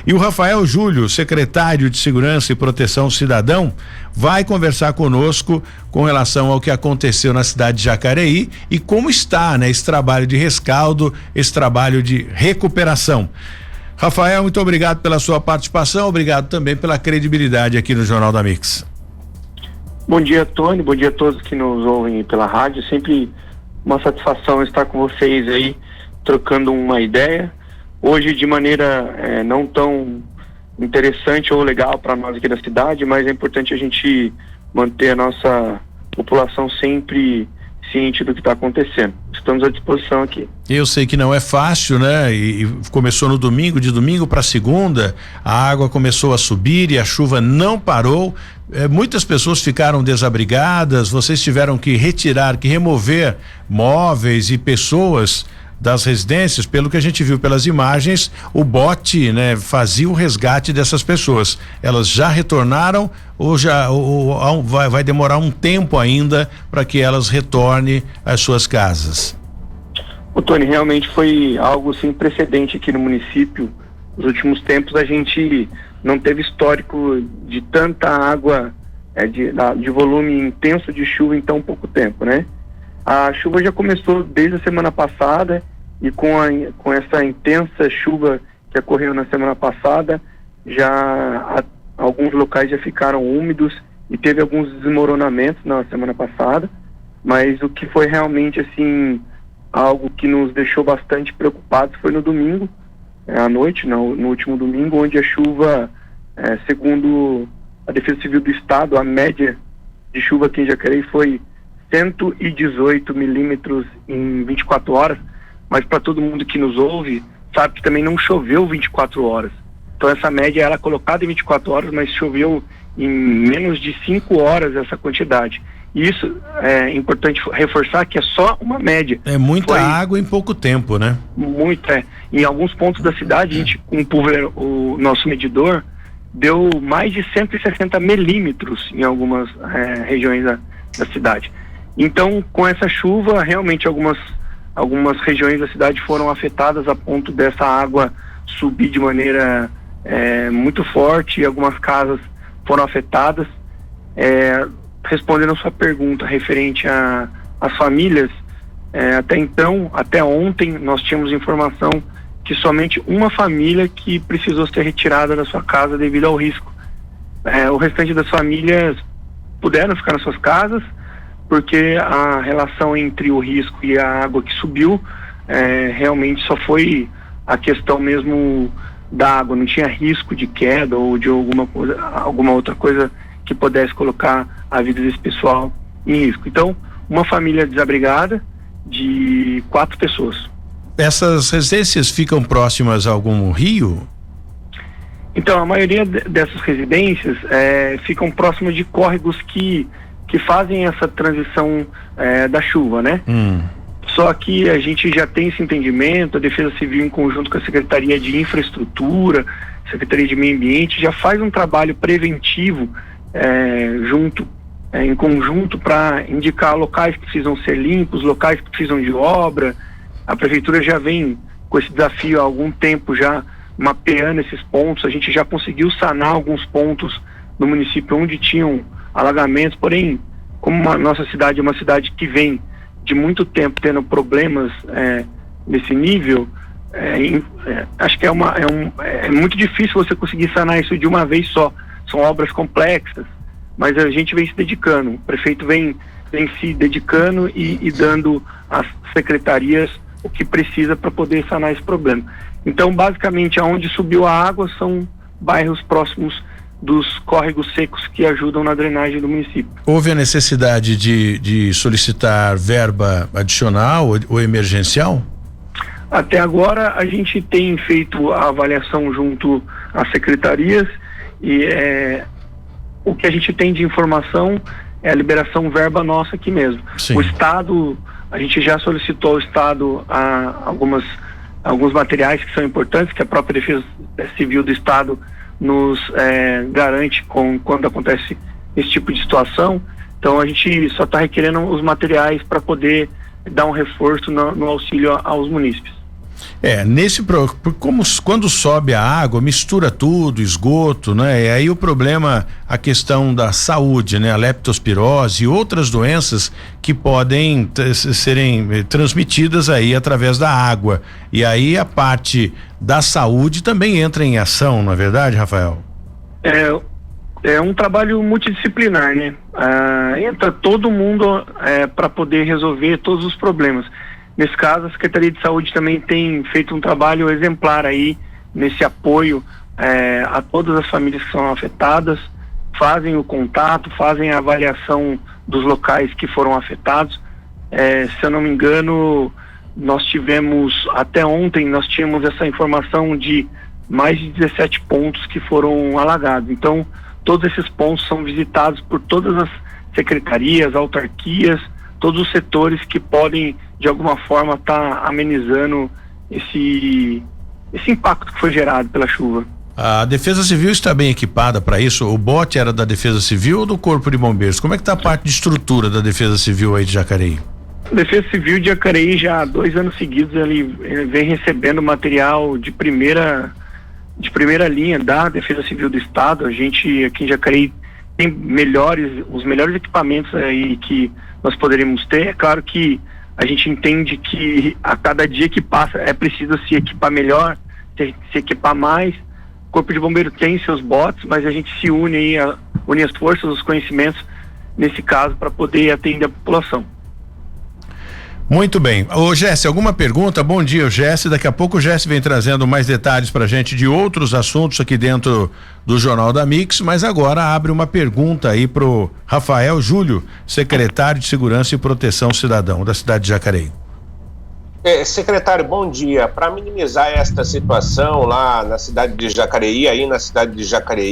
E o Rafael Júlio, secretário de Segurança e Proteção Cidadão, vai conversar conosco com relação ao que aconteceu na cidade de Jacareí e como está, né, esse trabalho de rescaldo, esse trabalho de recuperação. Rafael, muito obrigado pela sua participação, obrigado também pela credibilidade aqui no Jornal da Mix. Bom dia, Tony, bom dia a todos que nos ouvem pela rádio, sempre uma satisfação estar com vocês aí, trocando uma ideia, hoje de maneira não tão interessante ou legal para nós aqui da cidade, mas é importante a gente manter a nossa população sempre ciente do que está acontecendo. Estamos à disposição aqui. Eu sei que não é fácil, né? E começou no domingo, de domingo para segunda, a água começou a subir e a chuva não parou. Muitas pessoas ficaram desabrigadas, vocês tiveram que retirar, que remover móveis e pessoas das residências. Pelo que a gente viu pelas imagens, o bote, né, fazia o resgate dessas pessoas. Elas já retornaram ou vai demorar um tempo ainda para que elas retornem às suas casas? O Tony, realmente foi algo sem precedente aqui no município. Nos últimos tempos a gente não teve histórico de tanta água, de volume intenso de chuva em tão pouco tempo, né? A chuva já começou desde a semana passada e com essa intensa chuva que ocorreu na semana passada, alguns locais já ficaram úmidos e teve alguns desmoronamentos na semana passada, mas o que foi realmente assim algo que nos deixou bastante preocupados foi no domingo, à noite, no último domingo, onde a chuva, segundo a Defesa Civil do Estado, a média de chuva aqui em Jacareí foi 118 milímetros em 24 horas, mas para todo mundo que nos ouve, sabe que também não choveu 24 horas. Então essa média ela é colocada em 24 horas, mas choveu em menos de 5 horas essa quantidade. E isso é importante reforçar que é só uma média. É muita água em pouco tempo, né? Muito, Em alguns pontos da cidade, a gente, o nosso medidor deu mais de 160 milímetros em algumas regiões da cidade. Então, com essa chuva, realmente algumas regiões da cidade foram afetadas a ponto dessa água subir de maneira muito forte, e algumas casas foram afetadas. Respondendo a sua pergunta referente às famílias, até ontem nós tínhamos informação que somente uma família que precisou ser retirada da sua casa devido ao risco. O restante das famílias puderam ficar nas suas casas, porque a relação entre o risco e a água que subiu, realmente só foi a questão mesmo da água, não tinha risco de queda ou de alguma outra coisa que pudesse colocar a vida desse pessoal em risco. Então, uma família desabrigada de 4 pessoas. Essas residências ficam próximas a algum rio? Então, a maioria dessas residências ficam próximas de córregos que fazem essa transição da chuva, né? Só que a gente já tem esse entendimento, a Defesa Civil em conjunto com a Secretaria de Infraestrutura, Secretaria de Meio Ambiente, já faz um trabalho preventivo em conjunto para indicar locais que precisam ser limpos, locais que precisam de obra. A Prefeitura já vem com esse desafio há algum tempo já mapeando esses pontos. A gente já conseguiu sanar alguns pontos no município onde tinham alagamentos, porém, como a nossa cidade é uma cidade que vem de muito tempo tendo problemas nesse nível, acho que é muito difícil você conseguir sanar isso de uma vez só. São obras complexas, mas a gente vem se dedicando, o prefeito vem se dedicando e dando às secretarias o que precisa para poder sanar esse problema. Então, basicamente, aonde subiu a água são bairros próximos dos córregos secos que ajudam na drenagem do município. Houve a necessidade de solicitar verba adicional ou emergencial? Até agora a gente tem feito a avaliação junto às secretarias e o que a gente tem de informação é a liberação verba nossa aqui mesmo. Sim. O Estado, a gente já solicitou ao Estado alguns materiais que são importantes, que a própria Defesa Civil do Estado nos garante quando acontece esse tipo de situação. Então a gente só está requerendo os materiais para poder dar um reforço no auxílio aos munícipes. Quando sobe a água, mistura tudo, esgoto, né? E aí o problema, a questão da saúde, né? A leptospirose e outras doenças que podem serem transmitidas aí através da água. E aí a parte da saúde também entra em ação, não é verdade, Rafael? É um trabalho multidisciplinar, né? Entra todo mundo para poder resolver todos os problemas. Nesse caso, a Secretaria de Saúde também tem feito um trabalho exemplar aí nesse apoio a todas as famílias que são afetadas, fazem o contato, fazem a avaliação dos locais que foram afetados. Se eu não me engano, até ontem nós tínhamos essa informação de mais de 17 pontos que foram alagados. Então, todos esses pontos são visitados por todas as secretarias, autarquias, todos os setores que podem de alguma forma estar amenizando esse impacto que foi gerado pela chuva. A Defesa Civil está bem equipada para isso? O bote era da Defesa Civil ou do Corpo de Bombeiros? Como é que está a parte de estrutura da Defesa Civil aí de Jacareí? A Defesa Civil de Jacareí já há 2 anos seguidos ele vem recebendo material de primeira linha da Defesa Civil do Estado. A gente aqui em Jacareí tem os melhores equipamentos aí que nós poderíamos ter. É claro que a gente entende que a cada dia que passa é preciso se equipar melhor, se equipar mais. O Corpo de Bombeiro tem seus botes, mas a gente se une aí, une as forças, os conhecimentos nesse caso para poder atender a população. Muito bem. Ô Jesse, alguma pergunta? Bom dia, Jesse. Daqui a pouco o Jesse vem trazendo mais detalhes pra gente de outros assuntos aqui dentro do Jornal da Mix, mas agora abre uma pergunta aí pro Rafael Júlio, secretário de Segurança e Proteção Cidadão da cidade de Jacareí. Secretário, bom dia. Para minimizar esta situação lá na cidade de Jacareí,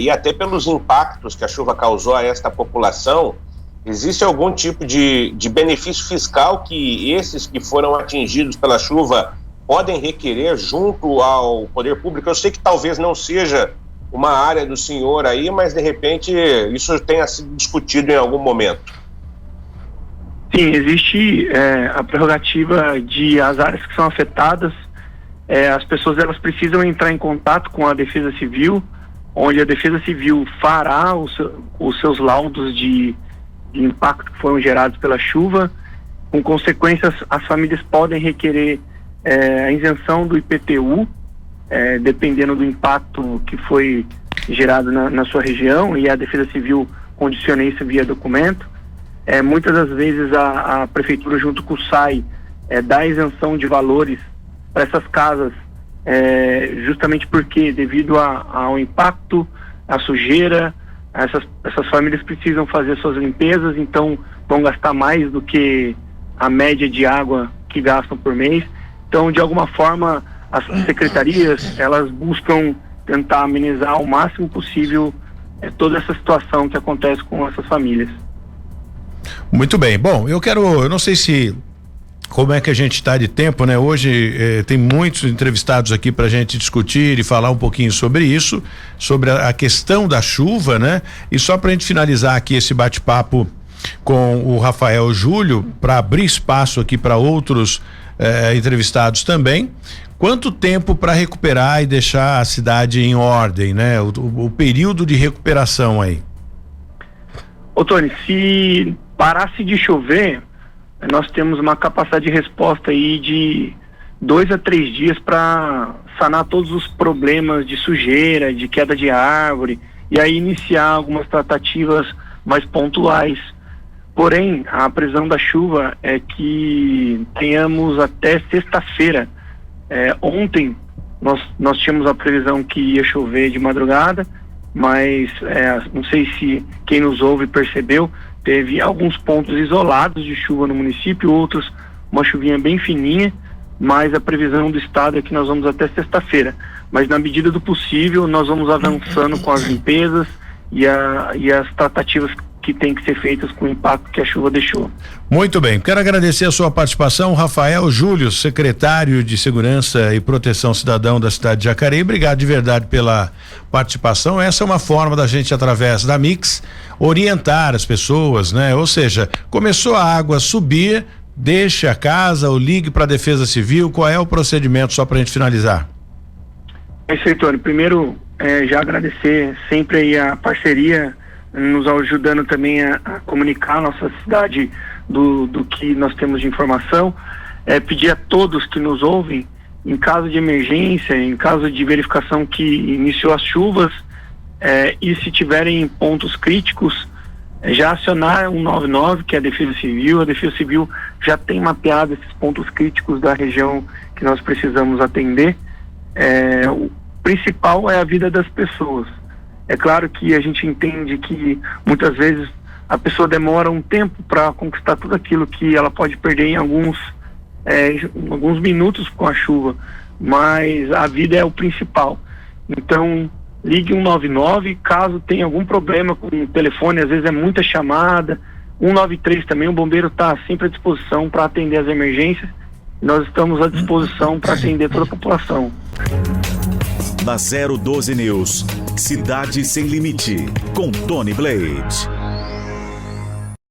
até pelos impactos que a chuva causou a esta população, existe algum tipo de benefício fiscal que esses que foram atingidos pela chuva podem requerer junto ao poder público? Eu sei que talvez não seja uma área do senhor aí, mas de repente isso tenha sido discutido em algum momento. Sim, existe a prerrogativa de as áreas que são afetadas, as pessoas elas precisam entrar em contato com a Defesa Civil, onde a Defesa Civil fará os seus laudos de impacto que foram gerados pela chuva. Com consequências, as famílias podem requerer a isenção do IPTU, dependendo do impacto que foi gerado na sua região, e a Defesa Civil condiciona isso via documento. Muitas das vezes a Prefeitura, junto com o SAI, dá isenção de valores para essas casas, justamente porque, devido ao impacto, à sujeira, essas famílias precisam fazer suas limpezas, então vão gastar mais do que a média de água que gastam por mês. Então, de alguma forma, as secretarias, elas buscam tentar amenizar ao máximo possível toda essa situação que acontece com essas famílias. Muito bem. Bom, eu não sei como é que a gente está de tempo, né? Hoje tem muitos entrevistados aqui para a gente discutir e falar um pouquinho sobre isso, sobre a questão da chuva, né? E só para a gente finalizar aqui esse bate-papo com o Rafael Júlio, para abrir espaço aqui para outros entrevistados também. Quanto tempo para recuperar e deixar a cidade em ordem, né? O período de recuperação aí. Ô Tony, se parasse de chover, nós temos uma capacidade de resposta aí de 2 a 3 dias para sanar todos os problemas de sujeira, de queda de árvore, e aí iniciar algumas tratativas mais pontuais. Porém, a previsão da chuva é que tenhamos até sexta-feira. Ontem nós tínhamos a previsão que ia chover de madrugada, mas não sei se quem nos ouve percebeu, teve alguns pontos isolados de chuva no município, outros uma chuvinha bem fininha, mas a previsão do estado é que nós vamos até sexta-feira. Mas na medida do possível nós vamos avançando com as limpezas e as tratativas que tem que ser feitas com o impacto que a chuva deixou. Muito bem, quero agradecer a sua participação, Rafael Júlio, secretário de Segurança e Proteção Cidadão da cidade de Jacareí. Obrigado de verdade pela participação. Essa é uma forma da gente, através da Mix, orientar as pessoas, né? Ou seja, começou a água a subir, deixe a casa ou ligue para a Defesa Civil? Qual é o procedimento, só para a gente finalizar? É isso aí, Tony. Primeiro, já agradecer sempre aí a parceria, nos ajudando também a comunicar a nossa cidade do que nós temos de informação. Pedir a todos que nos ouvem, em caso de emergência, em caso de verificação que iniciou as chuvas, e se tiverem pontos críticos, já acionar 199, que é a Defesa Civil. A Defesa Civil já tem mapeado esses pontos críticos da região que nós precisamos atender. O principal é a vida das pessoas. É claro que a gente entende que muitas vezes a pessoa demora um tempo para conquistar tudo aquilo que ela pode perder em alguns minutos com a chuva, mas a vida é o principal. Então, ligue 199, caso tenha algum problema com o telefone, às vezes é muita chamada. 193 também, o bombeiro está sempre à disposição para atender as emergências. Nós estamos à disposição para atender toda a população. Na 012 News, Cidade Sem Limite, com Tony Blade.